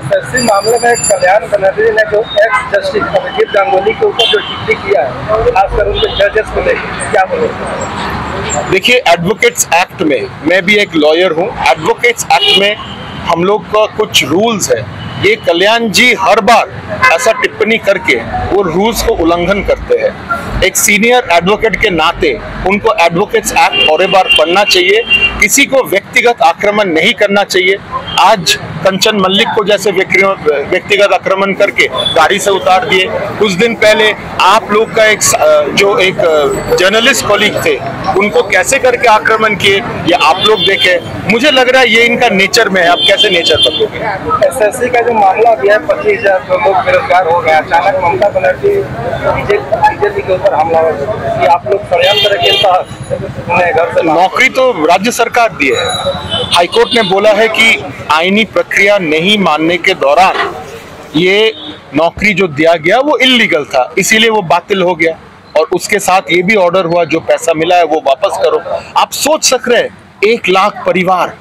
SSC मामले में कल्याण बनर्जी ने जो एक्स जस्टिस अभिजीत गांगुली के ऊपर जो टिप्पणी किया है, खासकर उनके जजेस को लेकर, क्या बोलोगे? देखिए, एडवोकेट्स एक्ट में, मैं भी एक लॉयर हूँ, एडवोकेट्स एक्ट में हम लोग का कुछ रूल्स है। ये कल्याण जी हर बार ऐसा टिप्पणी करके वो रूल्स को उल्लंघन करते हैं। एक सीनियर एडवोकेट के नाते उनको एडवोकेट्स एक्ट और एक बार पढ़ना चाहिए। किसी को व्यक्तिगत आक्रमण नहीं करना चाहिए। आज कंचन मल्लिक को जैसे व्यक्तिगत आक्रमण करके गाड़ी से उतार दिए। कुछ दिन पहले आप लोग का एक जर्नलिस्ट कॉलीग थे, उनको कैसे करके आक्रमण किए ये आप लोग देखे। मुझे लग रहा है ये इनका नेचर में है। आप कैसे नेचर बदलोगे? एसएससी का जो मामला भी है, 25,000 लोग बेरोजगार हो गए, अचानक ममता बनर्जी बीजेपी के ऊपर हमला हो गया, ये आप लोग षड्यंत्र के तहत घर से नौकरी तो राज्य सरकार दी है। हाईकोर्ट ने बोला है कि आईनी प्रक्रिया नहीं मानने के दौरान ये नौकरी जो दिया गया वो इल्लीगल था, इसीलिए वो बातिल हो गया। और उसके साथ ये भी ऑर्डर हुआ जो पैसा मिला है वो वापस करो। आप सोच सक रहे हैं 1 लाख परिवार,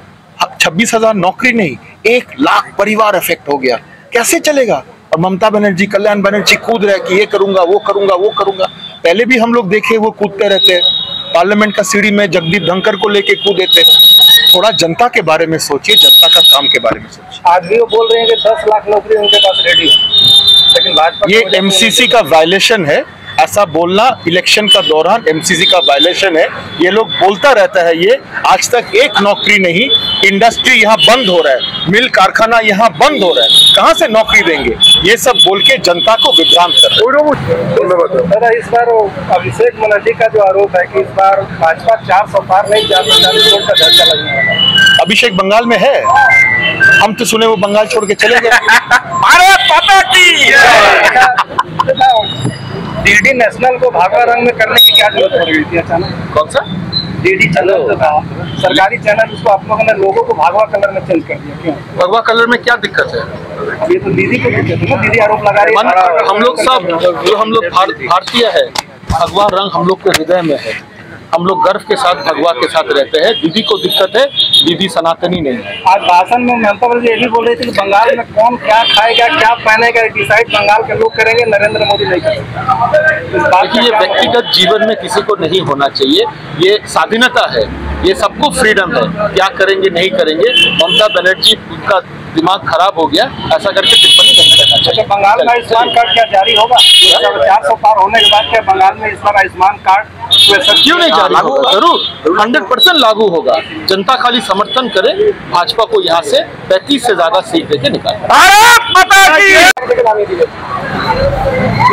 26,000 नौकरी नहीं, 1 लाख परिवार अफेक्ट हो गया, कैसे चलेगा? और ममता बनर्जी, कल्याण बनर्जी कूद रहे कि ये करूंगा वो करूंगा वो करूंगा। पहले भी हम लोग देखे वो कूदते रहते हैं। पार्लियामेंट का सीढ़ी में जगदीप धनखड़ को लेके कूदे थे। थोड़ा जनता के बारे में सोचिए, जनता का काम के बारे में सोचिए। आज भी वो बोल रहे हैं कि 10 लाख नौकरी उनके पास रेडी है, लेकिन भाजपा ये एमसीसी का वायलेशन है। ऐसा बोलना इलेक्शन का दौरान एमसीसी का वायलेशन है। ये लोग बोलता रहता है ये, आज तक एक नौकरी नहीं। इंडस्ट्री यहाँ बंद हो रहा है, मिल कारखाना यहाँ बंद हो रहा है, कहाँ से नौकरी देंगे? ये सब बोल के जनता को विभ्रांत कर रहे हैं। दादा, इस बार अभिषेक बनर्जी का जो आरोप है कि इस बार भाजपा 400 पार नहीं, 440 वोट का झटका लगने वाला है। अभिषेक बंगाल में है, हम तो सुने वो बंगाल छोड़ के चले गए। डीडी नेशनल को भगवा रंग में करने की क्या जरूरत पड़ गई थी अचानक? कौन सा डीडी चैनल जो था, सरकारी चैनल, उसको आप लोगों ने लोगों को भगवा कलर में चेंज कर दिया, क्यों? भगवा कलर में क्या दिक्कत है? ये तो दीदी को दिक्कत है ना, दीदी आरोप लगा रही है। हम लोग सब जो हम लोग भारतीय है, भगवा रंग हम लोग के हृदय में है। हम लोग गर्व के साथ भगवा के साथ रहते हैं। दीदी को दिक्कत है, दीदी सनातनी नहीं है। आज भाषण में ममता बनर्जी ये भी बोल रही थी कि बंगाल में कौन क्या खाएगा क्या पहनेगा डिसाइड बंगाल के लोग करेंगे, नरेंद्र मोदी नहीं करेंगे। देखिए, ये व्यक्तिगत जीवन में किसी को नहीं होना चाहिए। ये स्वाधीनता है, ये सबको फ्रीडम है, क्या करेंगे नहीं करेंगे। ममता बनर्जी का दिमाग खराब हो गया, ऐसा करके टिप्पणी नहीं करना चाहिए। बंगाल में आयुष्मान कार्ड क्या जारी होगा? 400 पार होने के बाद क्या बंगाल में इस बार आयुष्मान कार्ड क्यों नहीं जारी होगा? जरूर 100% लागू होगा। जनता खाली समर्थन करे, भाजपा को यहाँ से 35 से ज्यादा सीट देके निकाले।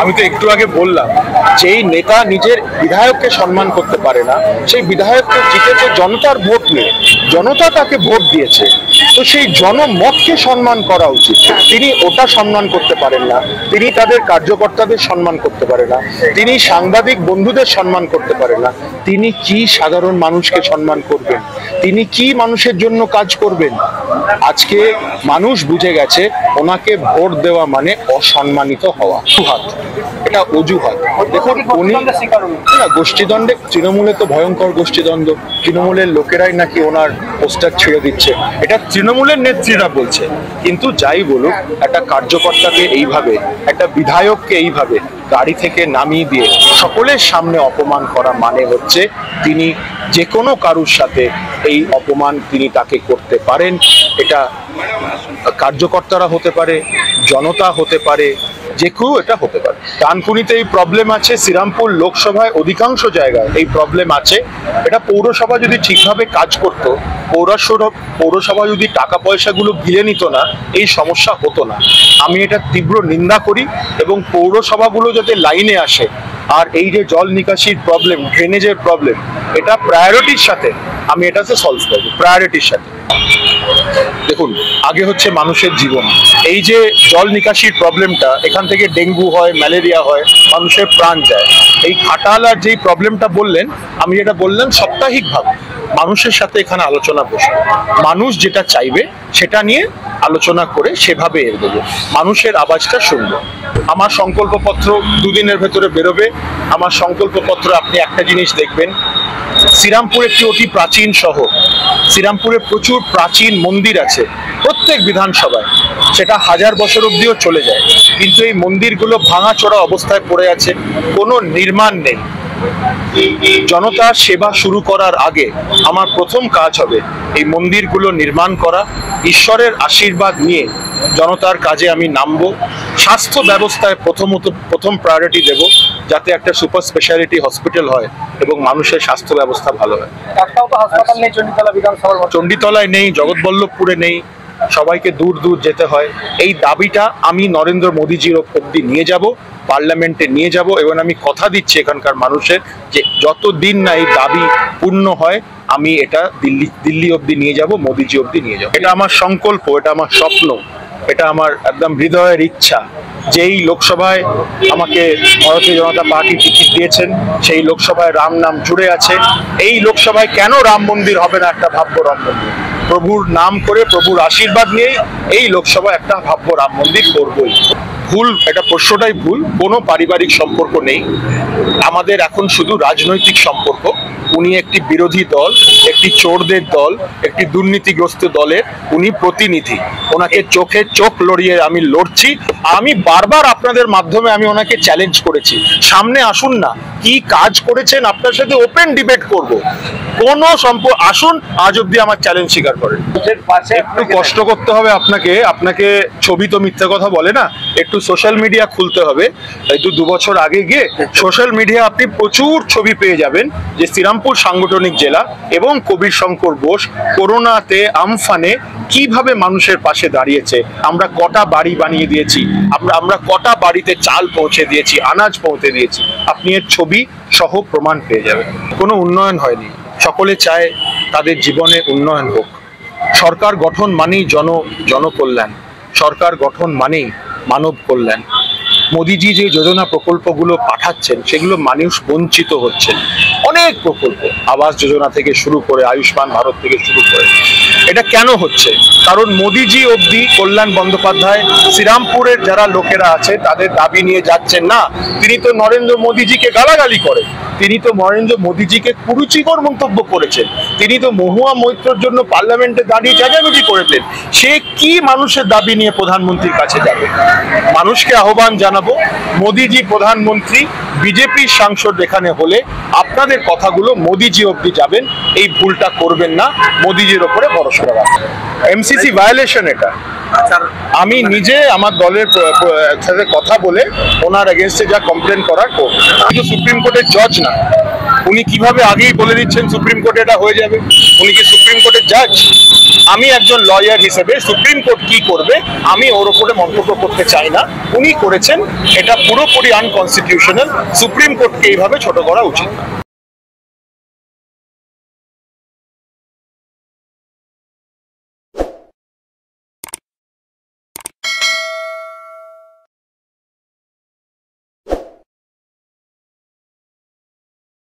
আমি তো একটু আগে বললাম, যেই নেতা নিজের বিধায়ককে সম্মান করতে পারে না, সেই বিধায়ককে জিতেছে জনতার ভোট নিয়ে, জনতা তাকে ভোট দিয়েছে, তো সেই জনমতকে সম্মান করা উচিত। তিনি ওটা সম্মান করতে পারেন না, তিনি তাদের কার্যকর্তাদের সম্মান করতে পারে না, তিনি সাংবাদিক বন্ধুদের সম্মান করতে পারে না, তিনি কি সাধারণ মানুষকে সম্মান করবেন? তিনি কি মানুষের জন্য কাজ করবেন? আজকে মানুষ বুঝে গেছে ওনাকে ভোট দেওয়া মানে অসম্মানিত হওয়া। এটা অজুহাত। দেখুন, উনি না গোষ্ঠীদ্বন্দ্বে, তৃণমূলে তো ভয়ঙ্কর গোষ্ঠীদ্বন্দ্ব, তৃণমূলের লোকেরাই নাকি ওনার পোস্টার ছেড়ে দিচ্ছে, এটা তৃণমূলের নেত্রীরা বলছে। কিন্তু যাই বলুক, একটা কার্যকর্তাকে এইভাবে, একটা বিধায়ককে এইভাবে গাড়ি থেকে নামিয়ে দিয়ে সকলের সামনে অপমান করা মানে হচ্ছে তিনি যে কোনো কারুর সাথে এই অপমান তিনি তাকে করতে পারেন। এটা কার্যকর্তারা হতে পারে, জনতা হতে পারে, যে কেউ এটা হতে পারে। ডানকুনিতে এই প্রবলেম আছে, শ্রীরামপুর লোকসভায় অধিকাংশ জায়গায় এই প্রবলেম আছে। এটা পৌরসভা যদি ঠিকভাবে কাজ করতো, পৌরসভা যদি টাকা পয়সাগুলো গিলে নিত না, এই সমস্যা হতো না। আমি এটা তীব্র নিন্দা করি এবং পৌরসভাগুলো যাতে লাইনে আসে। আর এই যে জল নিকাশির প্রবলেম, ড্রেনেজের প্রবলেম, এটা প্রায়োরিটির সাথে আমি এটাকে সলভ করবো, প্রায়োরিটির সাথে। দেখুন, আগে হচ্ছে মানুষের জীবন। এই যে জল নিকাশির প্রবলেমটা, এখান থেকে ডেঙ্গু হয়, ম্যালেরিয়া হয়, মানুষের প্রাণ যায়। এই খাটালার যেই প্রবলেমটা বললেন, আমি যেটা বললাম সাপ্তাহিকভাবে মানুষের সাথে এখানে আলোচনা বসবে। মানুষ যেটা চাইবে সেটা নিয়ে আলোচনা করে সেভাবে এগোবো, মানুষের আওয়াজটা শুনবো। আমার সংকল্পপত্র 2 দিনের ভেতরে বেরোবে। আমার সংকল্পপত্র আপনি একটা জিনিস দেখবেন, শ্রীরামপুর একটি অতি প্রাচীন শহর, শ্রীরামপুরে প্রচুর প্রাচীন মন্দির আছে। প্রত্যেক বিধানসভায় সেটা 1000 বছর অব্দিও চলে যায়, কিন্তু এই মন্দিরগুলো ভাঙাচোরা অবস্থায় পড়ে আছে, কোনো নির্মাণ নেই। জনতার সেবা শুরু করার আগে আমার প্রথম কাজ হবে এই মন্দিরগুলো নির্মাণ করা। ঈশ্বরের আশীর্বাদ নিয়ে জনতার কাজে আমি নামবো। স্বাস্থ্য ব্যবস্থায় প্রথম প্রায়োরিটি দেব, যাতে একটা সুপার স্পেশালিটি হসপিটাল হয় এবং মানুষের স্বাস্থ্য ব্যবস্থা ভালো হয়। একটাও তো হাসপাতাল নেই চণ্ডীতলা বিধানসভার মধ্যে। চণ্ডীতলায় নেই, জগৎবল্লভপুরে নেই, সবাইকে দূর দূর যেতে হয়। এই দাবিটা আমি নরেন্দ্র মোদীজির অব্দি নিয়ে যাব, পার্লামেন্টে নিয়ে যাব, এবং আমি কথা দিচ্ছি এখানকার মানুষের যে যতদিন না এই দাবি পূর্ণ হয় আমি এটা দিল্লি অব্দি নিয়ে যাব, মোদীজি অব্দি নিয়ে যাব। এটা আমার সংকল্প, এটা আমার স্বপ্ন, এটা আমার একদম হৃদয়ের ইচ্ছা। যেই লোকসভায় আমাকে ভারতীয় জনতা পার্টি টিকিট দিয়েছেন, সেই লোকসভায় রাম নাম জুড়ে আছে। এই লোকসভায় কেন রাম মন্দির হবে না একটা ভাব্য রাম মন্দির? প্রভুর নাম করে, প্রভুর আশীর্বাদ নিয়েই এই লোকসভায় একটা ভাব্য রাম মন্দির করবই। ভুল, এটা প্রশ্নটাই ভুল। কোনো পারিবারিক সম্পর্ক নেই আমাদের, এখন শুধু রাজনৈতিক সম্পর্ক। উনি একটি বিরোধী দল, একটি চোরদের দল, একটি দুর্নীতিগ্রস্ত দলের উনি প্রতিনিধি। ওনাকে চোখে চোখ লড়িয়ে আমি লড়ছি। আমি বারবার আপনাদের মাধ্যমে আমি ওনাকে চ্যালেঞ্জ করেছি, সামনে আসুন না, কি কাজ করেছেন আপনার সাথে ওপেন ডিবেট করব। কোনো আসুন, আজ অব্দি আমার চ্যালেঞ্জ স্বীকার করেন। একটু কষ্ট করতে হবে আপনাকে ছবি তো মিথ্যে কথা বলে না, একটু সোশ্যাল মিডিয়া খুলতে হবে। এই 2 বছর আগে গিয়ে সোশ্যাল মিডিয়া আপনি প্রচুর ছবি পেয়ে যাবেন যে শ্রীরামপুর সাংগঠনিক জেলা এবং কবির শঙ্কর বোস করোনাতে আমফানে কিভাবে মানুষের পাশে দাঁড়িয়েছে। আমরা কটা বাড়ি বানিয়ে দিয়েছি, আমরা কটা বাড়িতে চাল পৌঁছে দিয়েছি, আনাজ পৌঁছে দিয়েছি। আপনি এর ছবি সহ প্রমাণ পেয়ে যাবেন। কোনো উন্নয়ন হয়নি। সকলে চায় তাদের জীবনে উন্নয়ন হোক। সরকার গঠন মানেই জনকল্যাণ, সরকার গঠন মানেই মানব কল্যাণ। মোদিজি যে যোজনা প্রকল্পগুলো পাঠাচ্ছেন সেগুলো মানুষ বঞ্চিত হচ্ছেন। অনেক প্রকল্প, আবাস যোজনা থেকে শুরু করে, আয়ুষ্মান ভারত থেকে শুরু করে। এটা কেন হচ্ছে? কারণ মোদিজি অব্দি, কল্যাণ বন্দ্যোপাধ্যায় শ্রীরামপুরের যারা লোকেরা আছে তাদের দাবি নিয়ে যাচ্ছেন না। তিনি তো নরেন্দ্র মোদিজিকে গালাগালি করেন, তিনি তো নরেন্দ্র মোদিজিকে কুরুচিকর মন্তব্য করেছেন, তিনি তো মহুয়া মৈত্রর জন্য পার্লামেন্টে দাঁড়িয়ে চেঁচামেচি করেছেন। সে কি মানুষের দাবি নিয়ে প্রধানমন্ত্রীর কাছে যাবে? মানুষকে আহ্বান জানাবো, মোদিজি প্রধানমন্ত্রী, বিজেপির সাংসদ এখানে হলে আপনাদের কথাগুলো মোদিজি অব্দি যাবেন। এই ভুলটা করবেন না, মোদিজির ওপরে ভরসা রাখবেন। এমসিসি ভায়োলেশন এটা। আমি নিজে আমার দলের সাথে কথা বলে ওনার এগেনস্টে যা কমপ্লেন করার করব। কিন্তু সুপ্রিম কোর্টের জজ না, উনি কিভাবে আগেই বলে দিচ্ছেন সুপ্রিম কোর্টে এটা হয়ে যাবে? উনি কি সুপ্রিম কোর্টের জাজ? আমি একজন লয়ার হিসেবে সুপ্রিম কোর্ট কি করবে আমি ওর উপরে মন্তব্য করতে চাই না। উনি করেছেন, এটা পুরোপুরি আনকনস্টিটিউশনাল। সুপ্রিম কোর্টকে এইভাবে ছোট করা উচিত না।